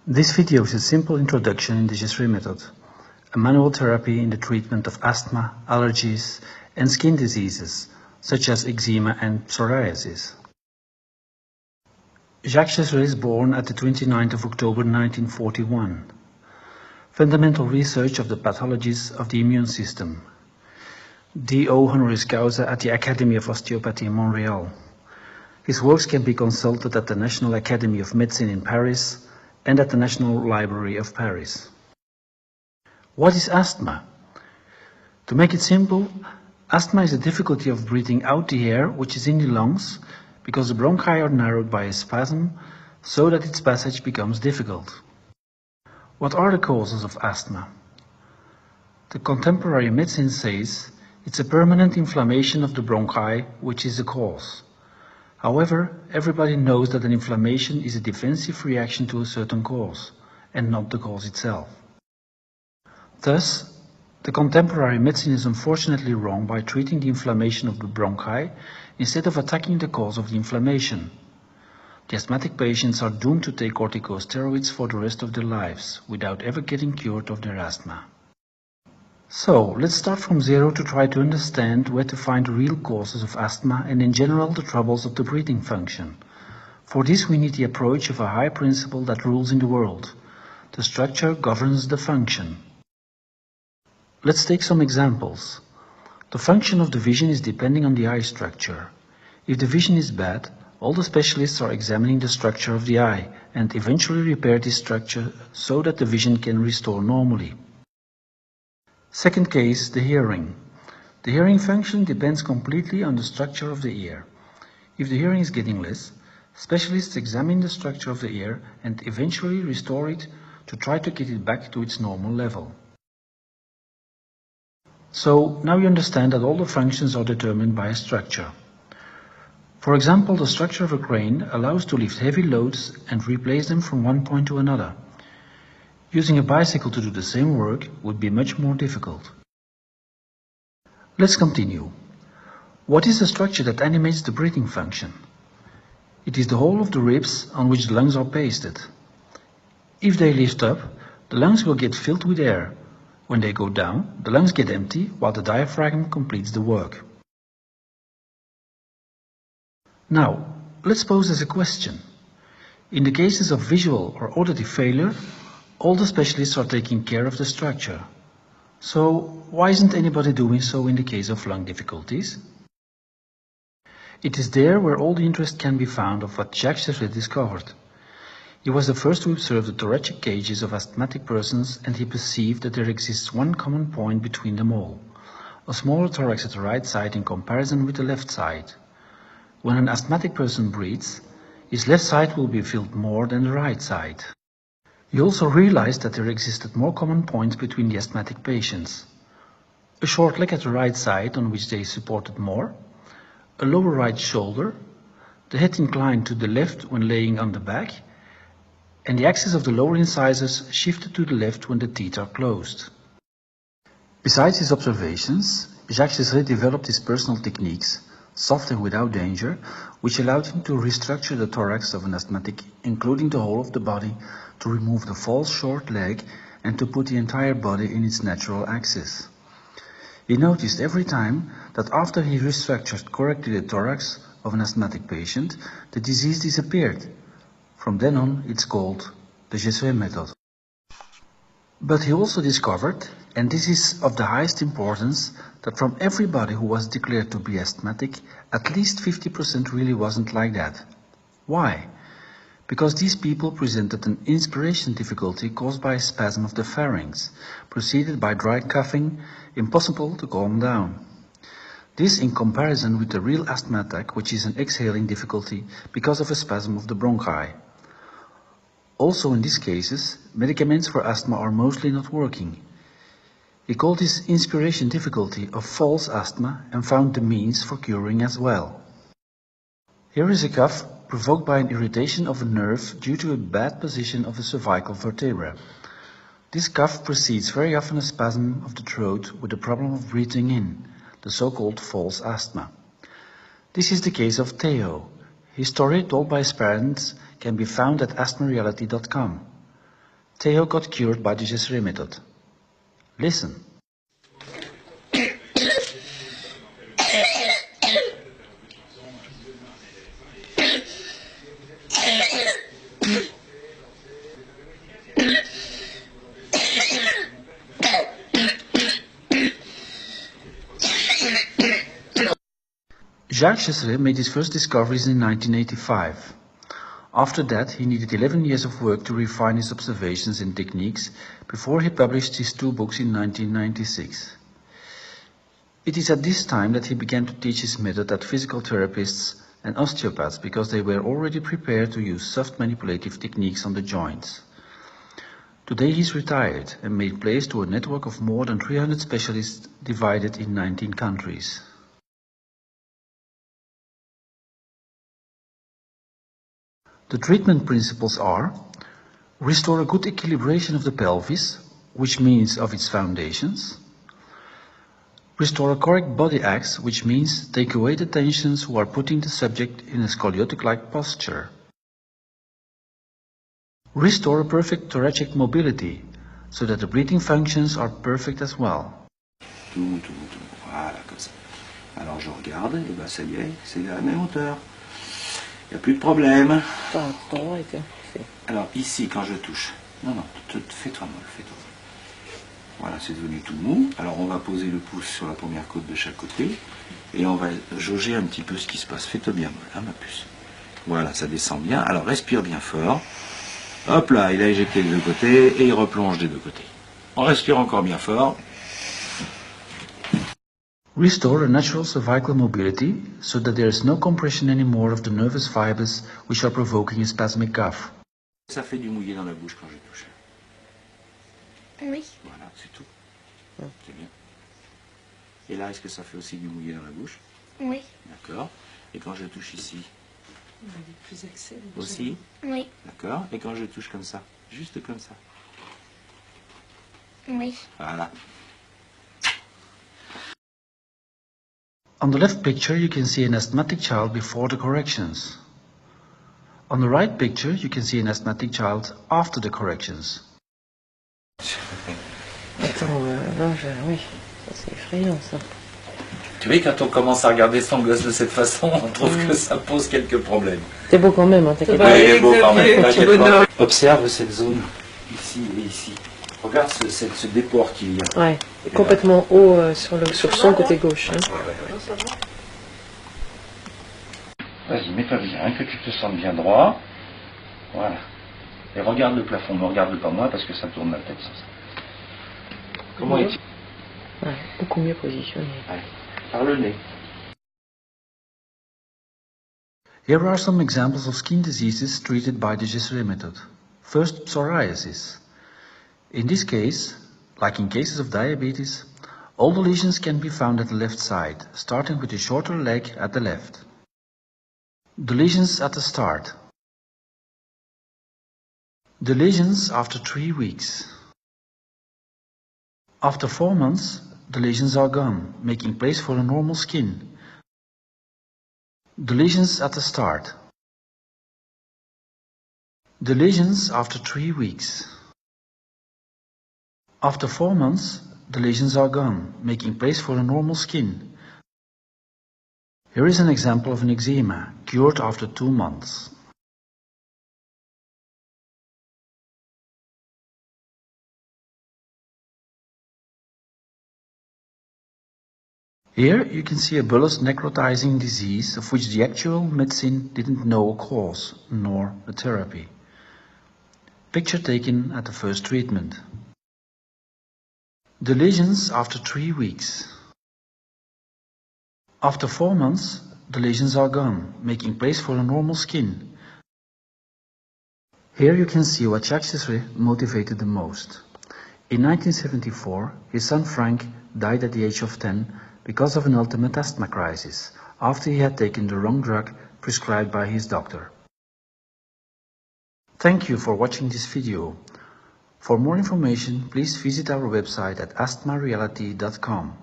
This video is a simple introduction in the Gesserit method, a manual therapy in the treatment of asthma, allergies, and skin diseases, such as eczema and psoriasis. Jacques Gesserit is born at the 29th of October 1941. Fundamental research of the pathologies of the immune system. D.O. honoris causa at the Academy of Osteopathy in Montreal. His works can be consulted at the National Academy of Medicine in Paris and at the National Library of Paris. What is asthma? To make it simple, asthma is the difficulty of breathing out the air which is in the lungs because the bronchi are narrowed by a spasm so that its passage becomes difficult. What are the causes of asthma? The contemporary medicine says it's a permanent inflammation of the bronchi which is the cause. However, everybody knows that an inflammation is a defensive reaction to a certain cause, and not the cause itself. Thus, the contemporary medicine is unfortunately wrong by treating the inflammation of the bronchi instead of attacking the cause of the inflammation. The asthmatic patients are doomed to take corticosteroids for the rest of their lives, without ever getting cured of their asthma. So, let's start from zero to try to understand where to find the real causes of asthma and in general the troubles of the breathing function. For this we need the approach of a high principle that rules in the world. The structure governs the function. Let's take some examples. The function of the vision is depending on the eye structure. If the vision is bad, all the specialists are examining the structure of the eye and eventually repair this structure so that the vision can restore normally. Second case, the hearing. The hearing function depends completely on the structure of the ear. If the hearing is getting less, specialists examine the structure of the ear and eventually restore it to try to get it back to its normal level. So now you understand that all the functions are determined by a structure. For example, the structure of a crane allows to lift heavy loads and replace them from one point to another. Using a bicycle to do the same work would be much more difficult. Let's continue. What is the structure that animates the breathing function? It is the whole of the ribs on which the lungs are pasted. If they lift up, the lungs will get filled with air. When they go down, the lungs get empty while the diaphragm completes the work. Now, let's pose as a question. In the cases of visual or auditive failure, all the specialists are taking care of the structure. So, why isn't anybody doing so in the case of lung difficulties? It is there where all the interest can be found of what Jacques Gesserit discovered. He was the first to observe the thoracic cages of asthmatic persons, and he perceived that there exists one common point between them all, a smaller thorax at the right side in comparison with the left side. When an asthmatic person breathes, his left side will be filled more than the right side. He also realized that there existed more common points between the asthmatic patients. A short leg at the right side on which they supported more, a lower right shoulder, the head inclined to the left when laying on the back, and the axis of the lower incisors shifted to the left when the teeth are closed. Besides his observations, Jacques Gesserit developed his personal techniques, soft and without danger, which allowed him to restructure the thorax of an asthmatic, including the whole of the body, to remove the false short leg and to put the entire body in its natural axis. He noticed every time that after he restructured correctly the thorax of an asthmatic patient, the disease disappeared. From then on, it's called the Gesserit method. But he also discovered, and this is of the highest importance, that from everybody who was declared to be asthmatic, at least 50% really wasn't like that. Why? Because these people presented an inspiration difficulty caused by a spasm of the pharynx, preceded by dry coughing, impossible to calm down. This in comparison with the real asthma attack, which is an exhaling difficulty because of a spasm of the bronchi. Also in these cases, medicaments for asthma are mostly not working. He called this inspiration difficulty a false asthma and found the means for curing as well. Here is a cough provoked by an irritation of a nerve due to a bad position of the cervical vertebra. This cough precedes very often a spasm of the throat with a problem of breathing in, the so-called false asthma. This is the case of Theo. His story, told by his parents, can be found at asthmareality.com. Theo got cured by the Gesserit method. Listen. Jacques Gesserit made his first discoveries in 1985. After that, he needed 11 years of work to refine his observations and techniques before he published his 2 books in 1996. It is at this time that he began to teach his method at physical therapists and osteopaths because they were already prepared to use soft manipulative techniques on the joints. Today he's retired and made place to a network of more than 300 specialists divided in 19 countries. The treatment principles are: restore a good equilibration of the pelvis, which means of its foundations. Restore a correct body axe, which means take away the tensions who are putting the subject in a scoliotic-like posture. Restore a perfect thoracic mobility, so that the breathing functions are perfect as well. Tout. Voilà, comme ça. Alors je regarde, et ben ça y est, c'est à la même hauteur. Il n'y a plus de problème. Alors ici, quand je touche, non, fais-toi molle, fais-toi molle. Voilà, c'est devenu tout mou. Alors on va poser le pouce sur la première côte de chaque côté et on va jauger un petit peu ce qui se passe. Fais-toi bien molle, hein, ma puce. Voilà, ça descend bien. Alors respire bien fort. Hop là, il a éjecté des 2 côtés et il replonge des 2 côtés. On respire encore bien fort. Restore a natural cervical mobility so that there is no compression anymore of the nervous fibers which are provoking a spasmic cough. Ça fait du mouillé dans la bouche quand je touche. Oui. Voilà, c'est tout. C'est bien. Et là, est-ce que ça fait aussi du mouillé dans la bouche? Oui. D'accord. Et quand je touche ici? Il est plus axé. Aussi? Oui. D'accord. Et quand je touche comme ça? Juste comme ça? Oui. Voilà. On the left picture you can see an asthmatic child before the corrections. On the right picture you can see an asthmatic child after the corrections. Attends, oui, ça c'est effrayant ça. Tu vois, quand on commence à regarder son gosse de cette façon, on trouve que ça pose quelques problèmes. T'es beau quand même, hein, t'inquiète Oui, pas. il est beau quand même, Petit t'inquiète bonhomme. pas. Observe cette zone, ici et ici. Regarde ce déport qu'il y a. Ouais, complètement haut sur son côté gauche. Hein. Vas-y, mets-toi bien, que tu te sentes bien droit. Voilà. Et regarde le plafond, ne regarde pas moi parce que ça tourne la tête sans ça. Comment est-il? Ouais, beaucoup mieux positionné. Allez, par le nez. Here are some examples of skin diseases treated by the Gesserit method. First, psoriasis. In this case, like in cases of diabetes, all the lesions can be found at the left side, starting with the shorter leg at the left. The lesions at the start. The lesions after 3 weeks. After 4 months, the lesions are gone, making place for a normal skin. The lesions at the start. The lesions after 3 weeks. After 4 months, the lesions are gone, making place for a normal skin. Here is an example of an eczema, cured after 2 months. Here you can see a bullous necrotizing disease of which the actual medicine didn't know a cause, nor a therapy. Picture taken at the first treatment. The lesions after 3 weeks. After 4 months, the lesions are gone, making place for a normal skin. Here you can see what Jacques Gesserit motivated the most. In 1974, his son Frank died at the age of 10 because of an ultimate asthma crisis, after he had taken the wrong drug prescribed by his doctor. Thank you for watching this video. For more information, please visit our website at asthmareality.com.